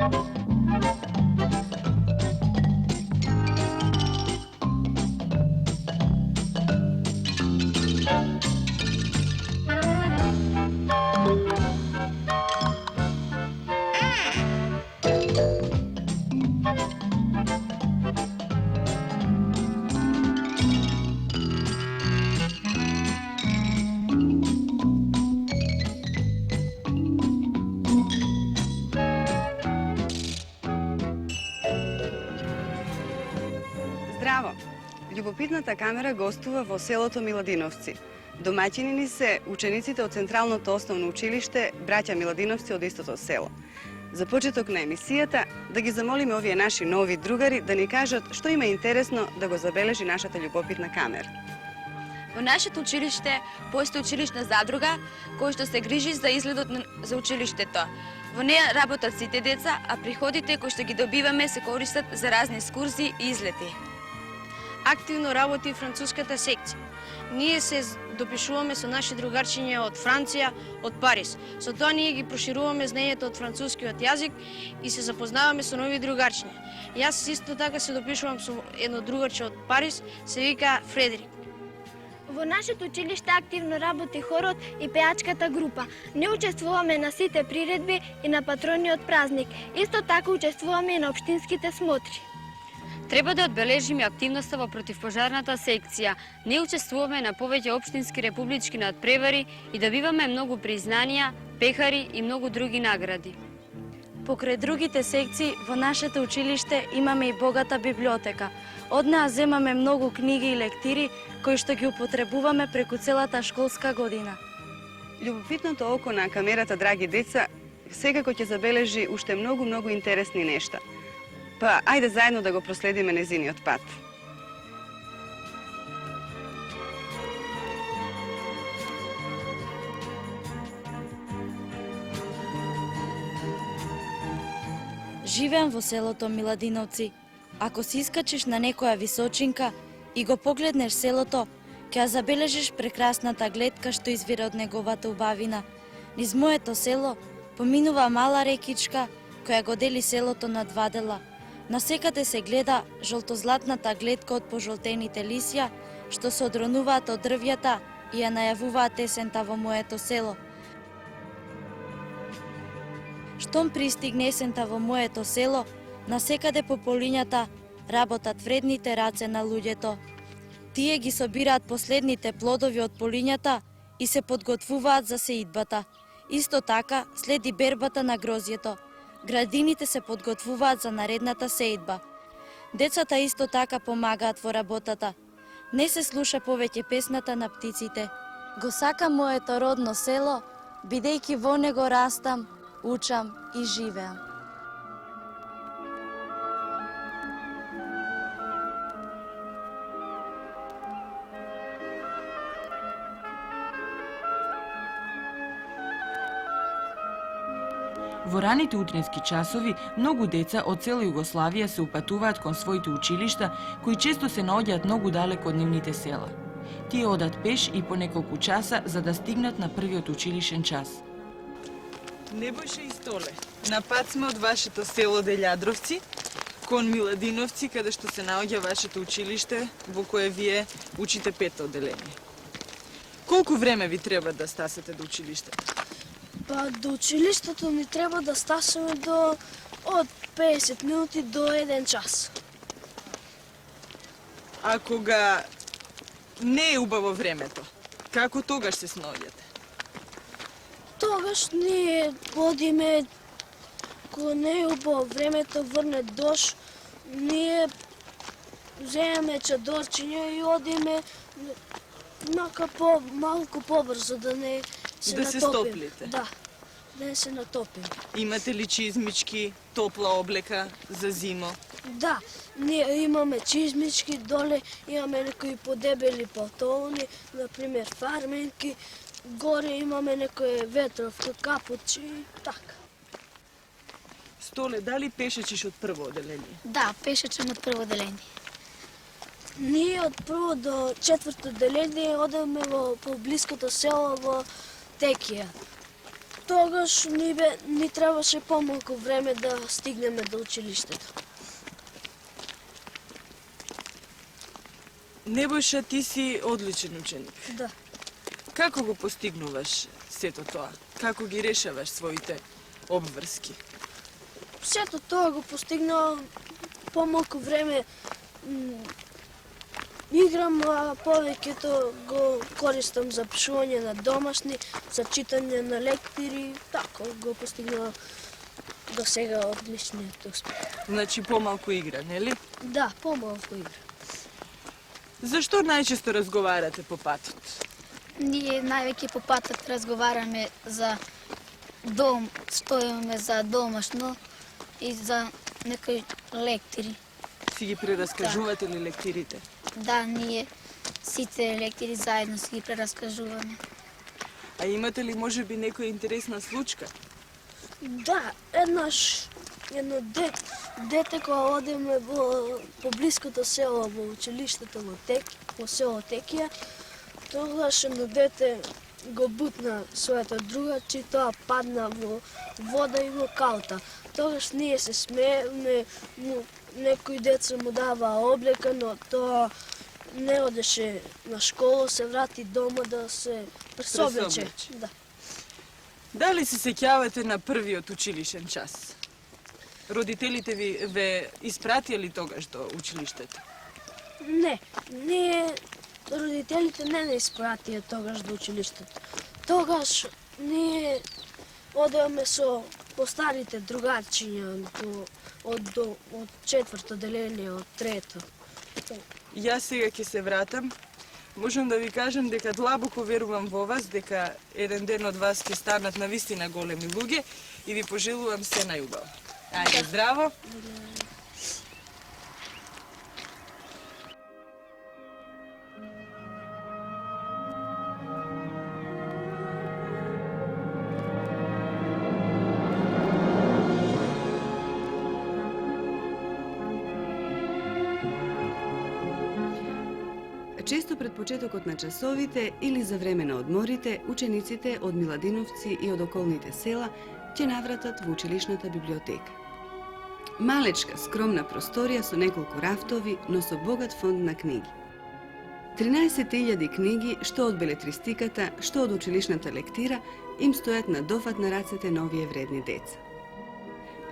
Здраво! Љубопитната камера гостува во селото Миладиновци. Домаќини ни се учениците од Централното основно училиште Браќа Миладиновци од истото село. За почеток на емисијата да ги замолиме овие наши нови другари да ни кажат што има интересно да го забележи нашата љубопитна камера. Во нашето училиште постои училишна задруга која што се грижи за изгледот за училиштето. Во неја работат сите деца, а приходите кои што ги добиваме се користат за разни екскурзии и излети. Активно работи француската секција. Ние се допишуваме со наши другарчиња од Франција, од Париз. Со тоа ние ги прошируваме знаењето од францускиот јазик и се запознаваме со нови другарчиња. Јас исто така се допишувам со едно другарче од Париз, се вика Фредерик. Во нашето училиште активно работи хорот и пеачката група. Не учествуваме на сите приредби и на патрониот празник. Исто така учествуваме и на општинските смотри. Треба да одбележиме активноста во противпожарната секција. Не учествуваме на повеќе општински републички надпревари и добиваме многу признанија, пехари и многу други награди. Покрај другите секции, во нашето училиште имаме и богата библиотека. Од неа земаме многу книги и лектири кои што ги употребуваме преку целата школска година. Љубопитното око на камерата, драги деца, секако ќе забележи уште многу интересни нешта. Па, ајде заедно да го проследиме незиниот пат. Живеам во селото Миладиновци. Ако си искачиш на некоја височинка и го погледнеш селото, ќе ја забележиш прекрасната гледка што извира од неговата убавина. Низ моето село поминува мала рекичка која го дели селото на два дела. Насекаде се гледа жолтозлатната гледка од пожолтените лисја што се одронуваат од дрвјата и ја најавуваат есента во моето село. Штом пристигне есента во моето село, насекаде по полињата работат вредните раце на луѓето. Тие ги собираат последните плодови од полињата и се подготвуваат за сеидбата. Исто така следи бербата на грозјето. Градините се подготвуваат за наредната сеидба. Децата исто така помагаат во работата. Не се слуша повеќе песната на птиците. Го сакам моето родно село, бидејќи во него растам, учам и живеам. Во раните утрински часови, многу деца од цела Југославија се упатуваат кон своите училишта, кои често се наоѓаат многу далеко од нивните села. Тие одат пеш и по неколку часа за да стигнат на првиот училишен час. Небојше и Столе, на пат сме од вашето село Делјадровци, кон Миладиновци, каде што се наоѓа вашето училиште, во кое вие учите 5-то одделение. Колку време ви треба да стасете до училиштето? Па до училиштето ни треба да стасаме од 50 минути до 1 час. А кога не е убаво времето, како тогаш се снаоѓате? Тогаш ние одиме, кога не е убаво времето, врне дош, ние земеме чадорчиња и одиме малку побрзо да не се да натопим. се стоплите? Да, да не се натопим. Имате ли чизмички, топла облека за зимо? Да, ние имаме чизмички, доле имаме некои подебели палтони, например фарменки, горе имаме некој ветровка, капучи, така. Столе, дали пешечиш од прво одделение? Да, пешечам од прво одделение. Ние од прво до 4-то одделение одеме во блиското село во Текија. Тогаш ни требаше помалку време да стигнеме до училиштето. Небојша, ти си одличен ученик. Да. Како го постигнуваш сето тоа? Како ги решаваш своите обврски? Сето тоа го постигнав помалку време. Играм, а повеќето го користам за пишување на домашни, за читање на лектири, така го постигнав до сега одличниот успех. Значи помалку игра, нели? Да, помалку игра. Зашто најчесто разговарате по патот? Ние највеќе по патот разговараме за дом, што имаме за домашно и за некои лектири. Си ги прераскажувате ли лектирите? Да, ние сите лектири заедно си ги прераскажуваме. А имате ли можеби некоја интересна случка? Да, едно дете кога одеме по блиското село во училиштето во село Текија, тогаш едно дете го бутна своето другаче и тоа падна во вода и во калта. Тогаш ние се смееме, некои деца му даваа облека, но тоа не одеше на школа, се врати дома да се пресоблече. Да. Дали се сеќавате на првиот училишен час? Родителите ви ве испратија ли тогаш до училиштето? Не, ние родителите не испратија тогаш до училиштето. Тогаш ние одевме со постарите другарчиња од четврто деление, од трето. Јас сега ќе се вратам. Можам да ви кажам дека длабоко верувам во вас, дека еден ден од вас ќе станат навистина големи луѓе и ви пожелувам се најубаво. Ајде, здраво! Често пред почетокот на часовите или за време на одморите, учениците од Миладиновци и од околните села ќе навратат во училишната библиотека. Малечка, скромна просторија со неколку рафтови, но со богат фонд на книги. 13.000 книги, што од белетристиката, што од училишната лектира, им стојат на дофат на рацете на овие вредни деца.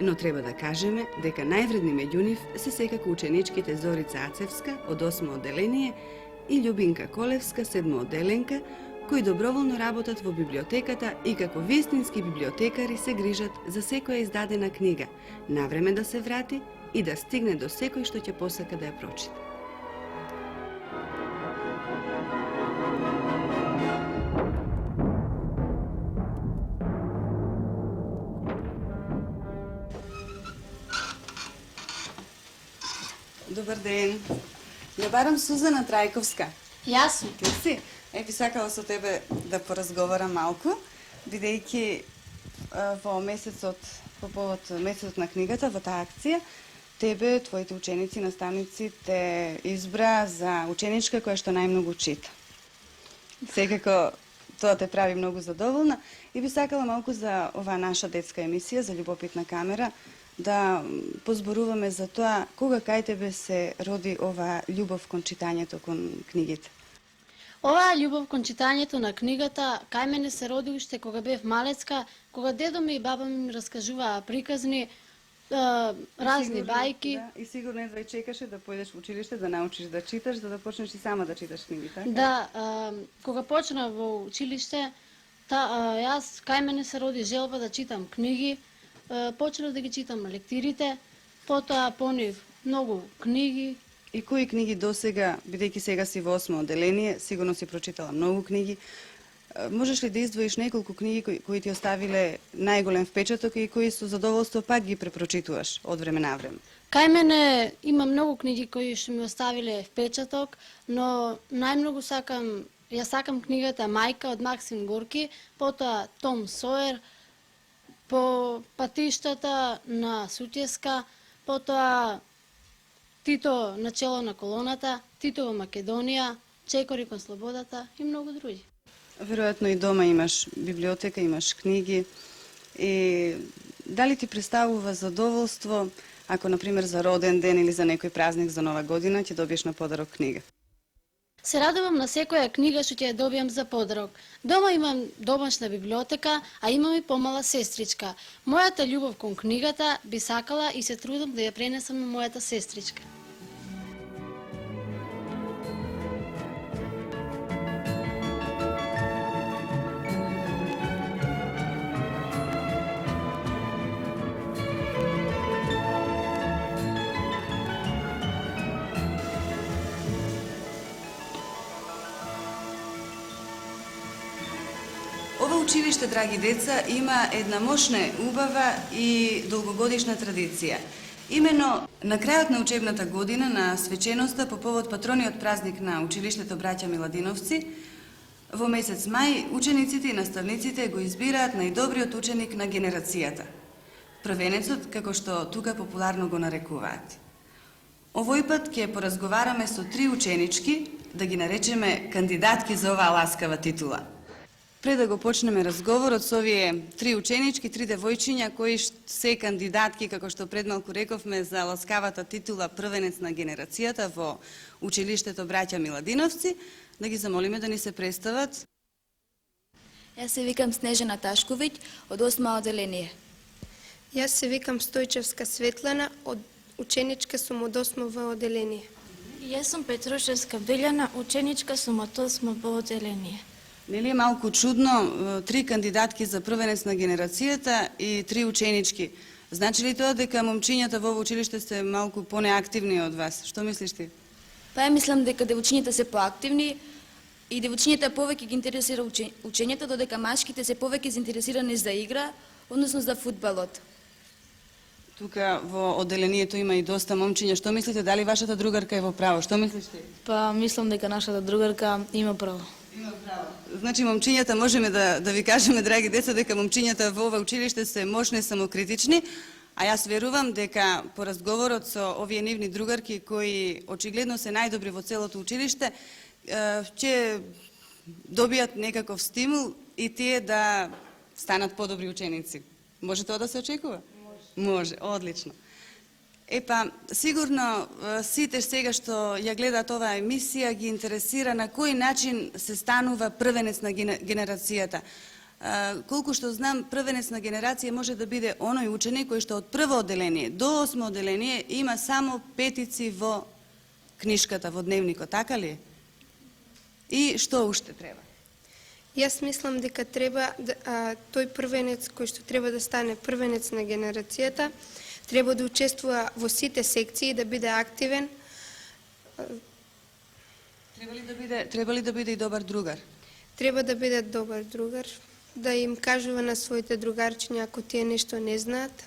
Но треба да кажеме дека највредни меѓу нив се секако ученичките Зорица Ацевска од 8 одделение и Љубинка Колевска, 7 одделенка, кои доброволно работат во библиотеката и како вистински библиотекари се грижат за секоја издадена книга, навреме да се врати и да стигне до секој што ќе посака да ја прочита. Добар ден. Ја барам Сузана Трајковска. Јас Ти си? Би сакала со тебе да поразговарам малку, бидејќи во месецот, по повод месецот на книгата, во таа акција, тебе, твоите ученици, наставници те избра за ученичка која што најмногу чита. Секако тоа те прави многу задоволна и би сакала малку за оваа наша детска емисија за Љубопитна камера да позборуваме за тоа кога кај тебе се роди оваа љубов кон читањето, кон книгите. Оваа љубов кон читањето на книгата кај мене се роди уште кога бев малецка, кога дедо ми и баба ми расказуваа приказни, разни бајки. Да, и сигурно едва чекаше да појдеш во училиште да научиш да читаш, за да почнеш и сама да читаш книги, така? Да, кога почнав во училиште, јас кај мене се роди желба да читам книги, почнав да ги читам лектирите, потоа по нив многу книги. И кои книги досега, бидејќи сега си во 8 одделение, сигурно си прочитала многу книги, можеш ли да издвоиш неколку книги кои ти оставиле најголем впечаток и кои со задоволство пак ги препрочитуваш од време на време? Кај мене има многу книги кои што ми оставиле впечаток, но најмногу сакам книгата Мајка од Максим Горки, потоа Том Соер, по патиштата на Сутјеска, потоа Тито начело на колоната, Тито во Македонија, Чекори кон слободата и многу други. Веројатно и дома имаш библиотека, имаш книги. И дали ти представува задоволство ако, например, за роден ден или за некој празник за нова година ќе добиеш на подарок книга? Се радувам на секоја книга што ќе ја добијам за подарок. Дома имам домашна библиотека, а имам и помала сестричка. Мојата љубов кон книгата би сакала и се трудам да ја пренесам на мојата сестричка. Ова училиште, драги деца, има една мощна, убава и долгогодишна традиција. Имено на крајот на учебната година на свеченоста по повод патрониот празник на училиштето Браќа Миладиновци, во месец мај учениците и наставниците го избираат најдобриот ученик на генерацијата. Првенецот, како што тука популарно го нарекуваат. Овој пат ќе поразговараме со 3 ученички, да ги наречеме кандидатки за оваа ласкава титула. Пред да го почнеме разговорот со овие 3 ученички, 3 девојчиња кои се кандидатки, како што пред малку рековме, за ласкавата титула првенец на генерацијата во училиштето Браќа Миладиновци, да ги замолиме да ни се представат. Јас се викам Снежана Ташковиќ од 8 оделение. Јас се викам Стојчевска Светлана, од ученичка сум од 8 оделение. Јас сум Петрушевска Билјана, ученичка сум од 8 оделение. Нели е малку чудно, 3 кандидатки за првенец на генерацијата и 3 ученички. Значи ли тоа дека момчињата во училиште се малку понеактивни од вас? Што мислиш ти? Па ја мислам дека девојчињата се поактивни и девојчињата повеќе ги интересира учењето, додека машките се повеќе заинтересирани за игра, односно за фудбалот. Тука во оделението има и доста момчиња. Што мислите, дали вашата другарка е во право? Што мислиш ти? Па мислам дека нашата другарка има право. Има право. Значи, момчињата, можеме да ви кажеме, драги деца, дека момчињата во ова училиште се мощни, самокритични, а јас верувам дека по разговорот со овие нивни другарки, кои очигледно се најдобри во целото училиште, ќе добијат некаков стимул и тие да станат подобри ученици. Може тоа да се очекува? Може, одлично. Епа, сигурно сите сега што ја гледаат оваа емисија ги интересира на кој начин се станува првенец на генерацијата. Колку што знам, првенец на генерација може да биде оној ученик кој што од прво оделение до 8 оделение има само петици во книшката, во дневникот, така ли? И што уште треба? Јас мислам дека треба тој првенец кој што треба да стане првенец на генерацијата, треба да учествува во сите секции, да биде активен. Треба ли да биде и добар другар? Треба да биде добар другар, да им кажува на своите другарчиња ако тие нешто не знаат.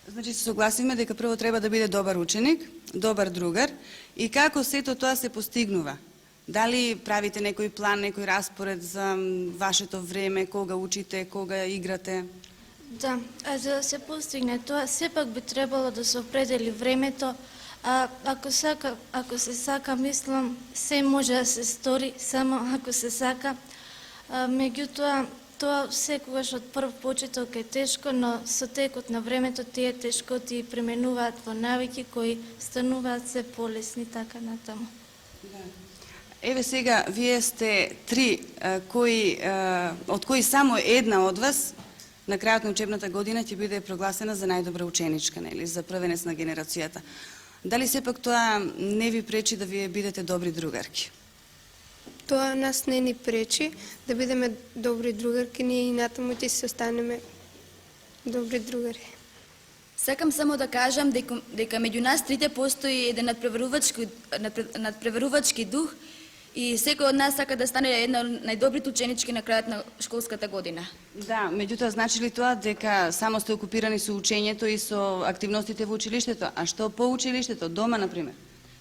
Значи се согласиме дека прво треба да биде добар ученик, добар другар и како сето тоа се постигнува? Дали правите некој план, некој распоред за вашето време, кога учите, кога играте? Да, а за да се постигне тоа, сепак би требало да се определи времето, а ако се сака, мислам, се може да се стори, само ако се сака. Меѓутоа, тоа секогаш од прв почеток е тешко, но со текот на времето тие тешкоти пременуваат во навики кои стануваат се полесни така натаму. Еве сега, вие сте 3 од кои само една од вас на крајот на учебната година ќе биде прогласена за најдобра ученичка, нели, за првенец на генерацијата. Дали сепак тоа не ви пречи да вие бидете добри другарки? Тоа нас не ни пречи да бидеме добри другарки, ние и натаму ќе се останеме добри другари. Сакам само да кажам дека меѓу нас трите постои еден надпреварувачки дух и секој од нас сака да стане една од најдобрите ученички на крајот на школската година. Да, меѓутоа значи ли тоа дека само сте окупирани со учењето и со активностите во училиштето, а што по училиштето, дома, например?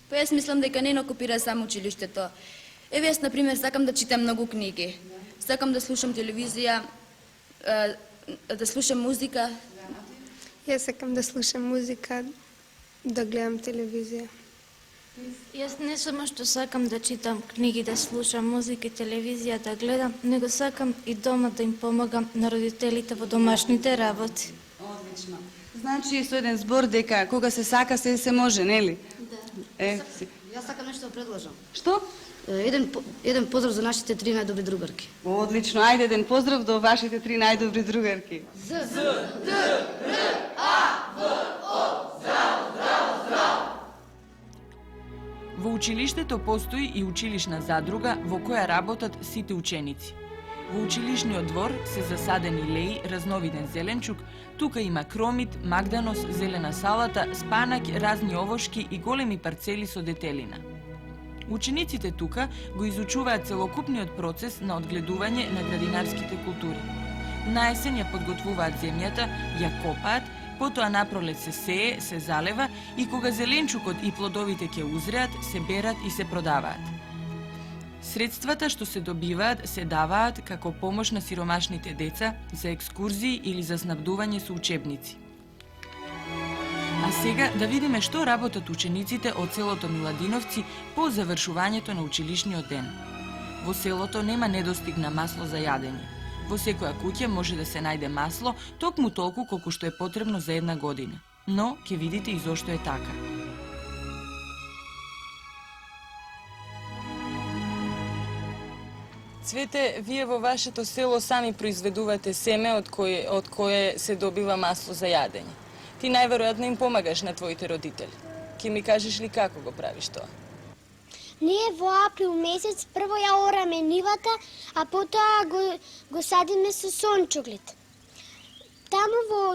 Па јас мислам дека не окупира само училиштето. Еве јас, например, сакам да читам многу книги. Сакам да слушам телевизија, да слушам музика. Јас сакам да слушам музика, да гледам телевизија. Јас не само што сакам да читам книги, да слушам музика и телевизија да гледам, него сакам и дома да им помагам на родителите во домашните работи. Одлично. Значи со еден збор дека кога се сака се може, нели? Да. Јас сакам нешто да предложам. Што? Еден поздрав за нашите 3 најдобри другарки. Одлично, ајде еден поздрав до вашите 3 најдобри другарки. Во училиштето постои и училишна задружа во која работат сите ученици. Во училишниот двор се засадени леи, разновиден зеленчук, тука има кромит, магданос, зелена салата, спанак, разни овошки и големи парцели со детелина. Учениците тука го изучуваат целокупниот процес на одгледување на градинарските култури. На есен ја подготвуваат земјата, ја копаат, потоа напролет се сее, се залева и кога зеленчукот и плодовите ќе узреат, се берат и се продаваат. Средствата што се добиваат се даваат како помош на сиромашните деца за екскурзии или за снабдување со учебници. А сега да видиме што работат учениците од селото Миладиновци по завршувањето на училишниот ден. Во селото нема недостиг на масло за јадење. Во секоја куќа може да се најде масло токму толку колку што е потребно за една година. Но ќе видите и зошто е така. Цвете, вие во вашето село сами произведувате семе од кое се добива масло за јадење. Ти најверојатно им помагаш на твоите родители. Ке ми кажеш ли како го правиш тоа? Ние во април месец прво ја ораме нивата, а потоа го садиме со сончоглед. Таму во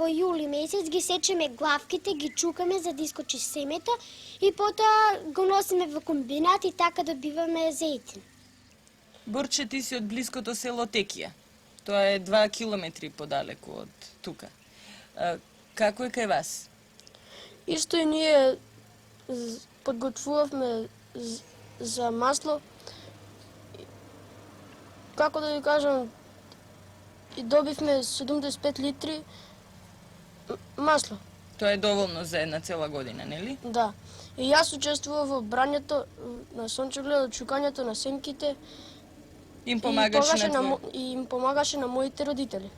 јули месец ги сечеме главките, ги чукаме за да искочи семето и потоа го носиме во комбинат и така добиваме зејтин. Борче, ти си од блиското село Текија. Тоа е 2 километри подалеку од тука. Како е кај вас? Исто и ние подготвувавме за масло. Како да ви кажам, и добивме 75 литри масло. Тоа е доволно за една цела година, нели? Да. И јас учествував во брањето на сончогледот, чукањето на семките. Им помагаше и им помагаше на моите родители.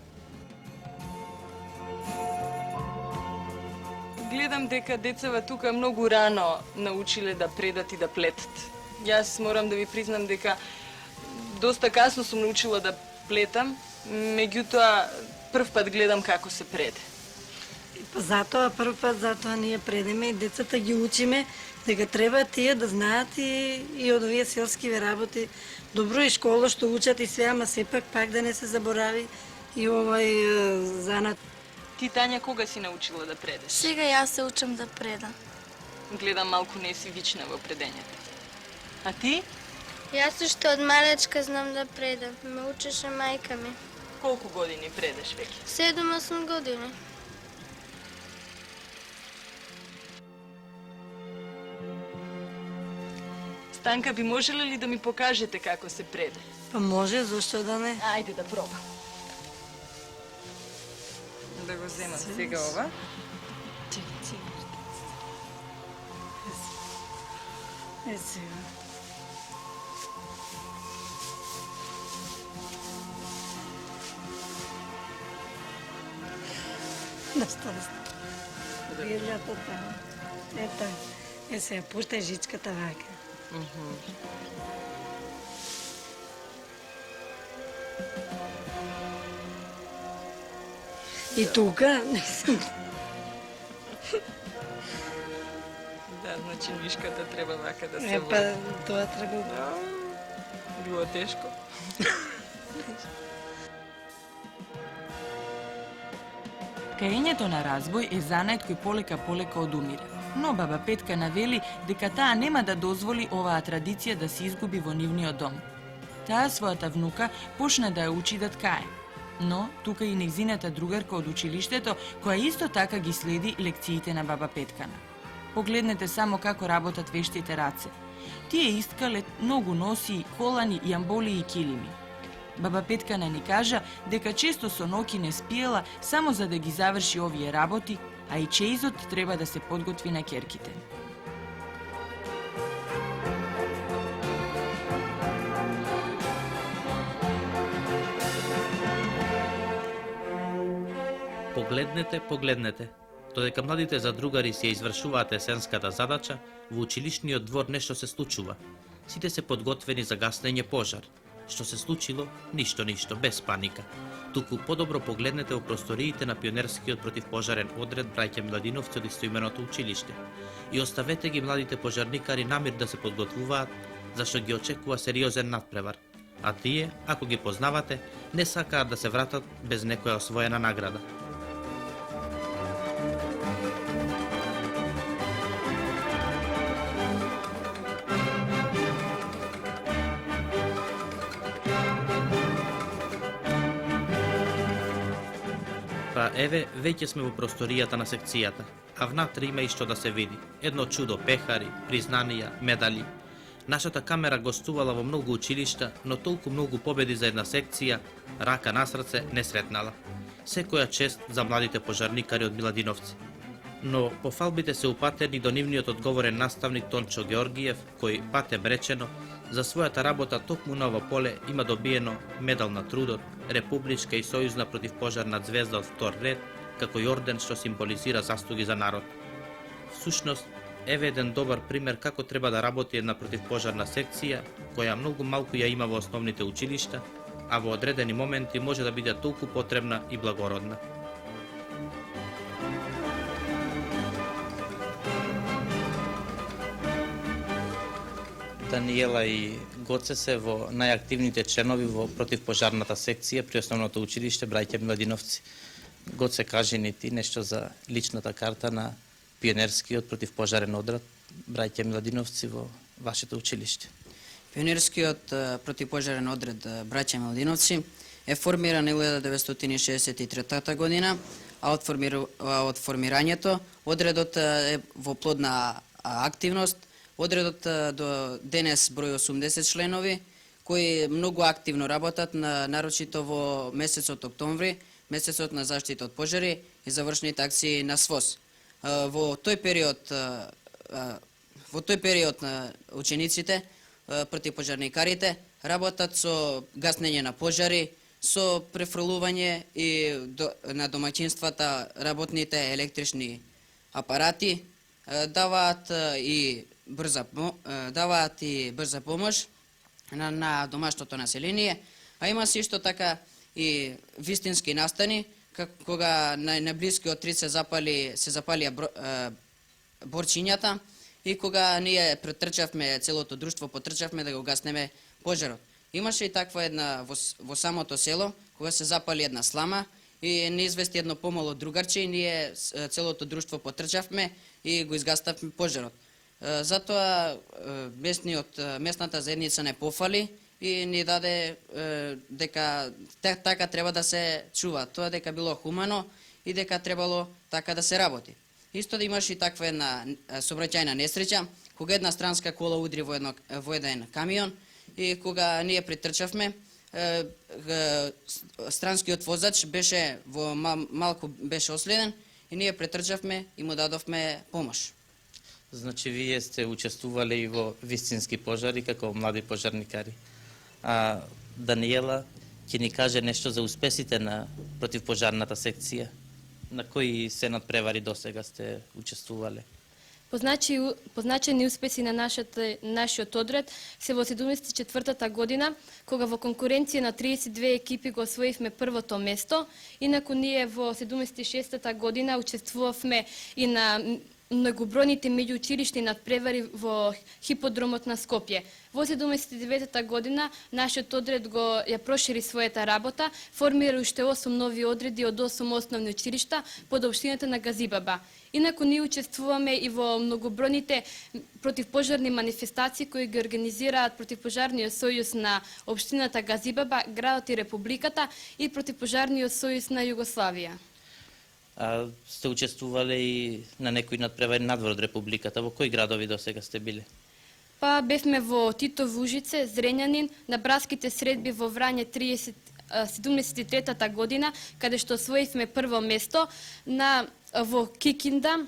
Гледам дека децава тука многу рано научиле да предат и да плетат. Јас морам да ви признам дека доста касно сум научила да плетам, меѓутоа прв пат гледам како се преде. Затоа прв пат ние предеме и децата ги учиме дека треба тие да знаат и од овие селскиве работи добро и школа што учат и све, ама сепак пак да не се заборави и овај занат. Ти, Тања, кога си научила да предеш? Сега јас се учам да предам. Гледам малку не си вична во предењето. А ти? Јас уште од малечка знам да предам. Ме учеше мајка ми. Колку години предеш веќе? 7-8 години. Станка, би можеле ли да ми покажете како се преде? Па може, зошто да не? Ајде да пробам. Да го земам сега ова. Е сега. Да стане. Гирлјата таму. Ето. Е сега, пуштай жичката вака. И тука, Да, значи мишката треба вака да се е па тоа треба да. Било тешко. Каењето на разбој е занет кој полека одумира. Но баба Петка навели дека таа нема да дозволи оваа традиција да се изгуби во нивниот дом. Таа својата внука почна да ја учи да ткае. Но тука и нејзината другарка од училиштето, која исто така ги следи лекциите на баба Петкана. Погледнете само како работат вештите раце. Тие искале многу носи, колани, јамболи и килими. Баба Петкана ни кажа дека често со ноќи не спиела само за да ги заврши овие работи, а и чеизот треба да се подготви на ќерките. Погледнете, погледнете. Додека младите задругари си ја извршуваат есенската задача, во училишниот двор нешто се случува. Сите се подготвени за гаснење пожар. Што се случило? Ништо, без паника. Туку подобро погледнете во просториите на пионерскиот противпожарен одред браќа Миладиновци од истоименото училиште. И оставете ги младите пожарникари намир да се подготвуваат, зашто ги очекува сериозен надпревар. А тие, ако ги познавате, не сакаат да се вратат без некоја освоена награда. Па еве, веќе сме во просторијата на секцијата, а внатре има и што да се види. Едно чудо пехари, признанија, медали. Нашата камера гостувала во многу училишта, но толку многу победи за една секција, рака на срце, не сретнала. Секоја чест за младите пожарникари од Миладиновци. Но пофалбите се упатени до нивниот одговорен наставник Тончо Георгиев, кој, патем речено, за својата работа токму на ова поле има добиено медал на трудот, републичка и сојузна противпожарна звезда од втор ред, како и орден што символизира заслуги за народ. Всушност, еве еден добар пример како треба да работи една противпожарна секција, која многу малку ја има во основните училишта, а во одредени моменти може да биде толку потребна и благородна. Даниела и Гоце се во најактивните членови во противпожарната секција при основното училиште браќа Миладиновци. Гоце, кажи ни ти нешто за личната карта на пионерскиот противпожарен одред браќа Миладиновци во вашето училиште. Пионерскиот противпожарен одред браќа Миладиновци е формиран 1963 година, а од формирањето одредот е во плодна активност. Одредот до денес број 80 членови, кои многу активно работат, нарочито во месецот октомври, месецот на заштита од пожари и завршните акции на СВОС. Во тој период на учениците, противпожарникарите, работат со гаснење на пожари, со префрлување и на домаќинствата работните електрични апарати, даваат и брза помош на домашното население, а има се исто така и вистински настани, кога на блискиот рид се запалија борчињата и кога ние претрчавме, целото друштво потрчавме да го гаснеме пожарот. Имаше и таква една во самото село, кога се запали една слама и не извести едно помало другарче и ние целото друштво потрчавме и го изгаставме пожарот. Затоа местната заедница не пофали и ни даде дека така треба да се чува, тоа дека било хумано и дека требало така да се работи. Исто да имаше и таква една сообраќајна несреќа, кога една странска кола удри во еден камион и кога ние притрчавме, странскиот возач беше малку беше оследен и ние претрчавме и му дадовме помош. Значи, вие сте учествували и во вистински пожари како млади пожарникари. А Даниела ќе ни каже нешто за успесите на противпожарната секција. На кои се надпревари досега сте учествувале? Позначени успеси на нашиот одред се во 74-та година, кога во конкуренција на 32 екипи го освоивме првото место, инаку ние во 76-та година учествувавме и на многобројните меѓуучилишни надпревари во хиподромот на Скопје. Во 79-та година нашиот одред ја прошири својата работа, формира уште 8 нови одреди од 8 основни училишта под општината на Газибаба. Инаку ние учествуваме и во многобројните противпожарни манифестации кои ги организираат противпожарниот сојуз на општината Газибаба, градот и републиката и противпожарниот сојуз на Југославија. А сте учествувале и на некои надпревари надвор од републиката. Во кои градови досега сте биле? Па бевме во Титов, Ужице, Зренјанин, на братските средби во Врање 73-та година, каде што освоивме прво место, во Кикинда,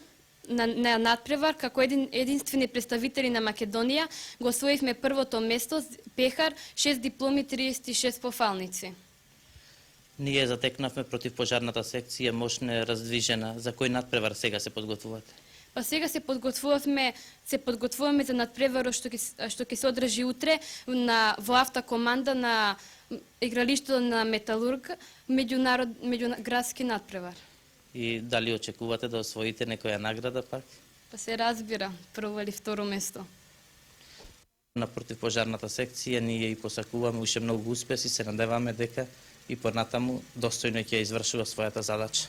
на надпревар, како единствени представители на Македонија, го освоивме првото место, пехар, 6 дипломи, 36 пофалници. Ние затекнавме против пожарната секција мощна раздвижена. За кој надпревар сега се подготвувате? Па сега се подготвуваме за надпреварот што ќе се одржи утре во автокоманда на игралиштето на Металург, меѓуградски надпревар. И дали очекувате да освоите некоја награда пак? Па се разбира, прво или второ место. На противпожарната секција ние и посакуваме уште многу успеси, се надеваме дека и понатаму достојно ќе извршува својата задача.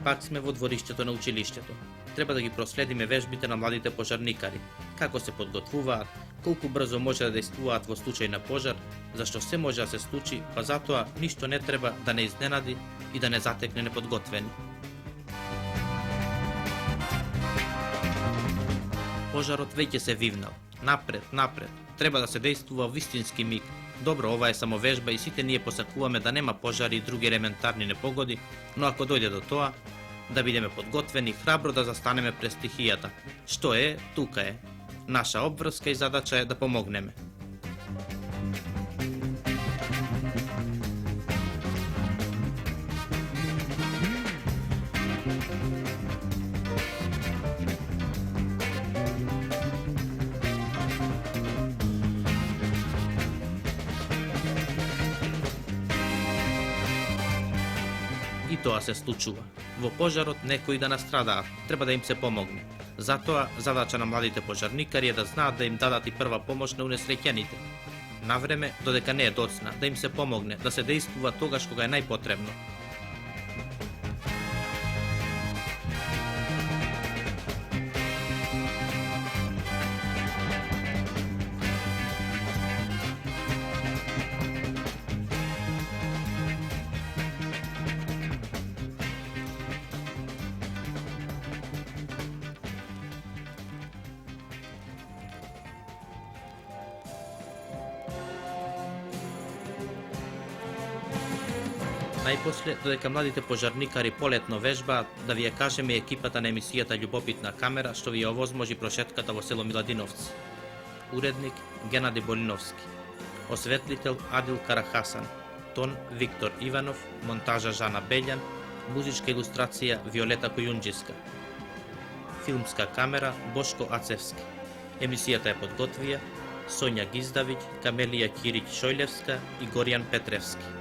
Пак сме во двориштето на училиштето. Треба да ги проследиме вежбите на младите пожарникари, како се подготвуваат, колку брзо може да действуваат во случај на пожар, зашто се може да се случи, па затоа ништо не треба да не изненади и да не затекне неподготвени. Пожарот веќе се вивнал. Напред. Треба да се действува во вистински миг. Добро, ова е само вежба и сите ние посакуваме да нема пожари и други елементарни непогоди, но ако дојде до тоа, да бидеме подготвени, храбро да застанеме пред стихијата. Што е, тука е. Наша обврска и задача е да помогнеме. И тоа се случува. Во пожарот некои да настрадаат, треба да им се помогне. Затоа, задача на младите пожарникари е да знаат да им дадат и прва помош на унесреќените. Навреме, додека не е доцна, да им се помогне, да се действува тогаш кога е најпотребно. Најпосле, додека младите пожарникари полетно вежбаат, да ви ја кажеме екипата на емисијата Љубопитна камера што ви ја овозможи прошетката во село Миладиновци. Уредник Генади Болиновски. Осветлител Адил Карахасан. Тон Виктор Иванов. Монтажа Жана Бељан. Музичка илустрација Виолета Којунџиска. Филмска камера Бошко Ацевски. Емисијата ја подготвија Сонја Гиздавиќ, Камелија Кирич Шојлевска и Горијан Петревски.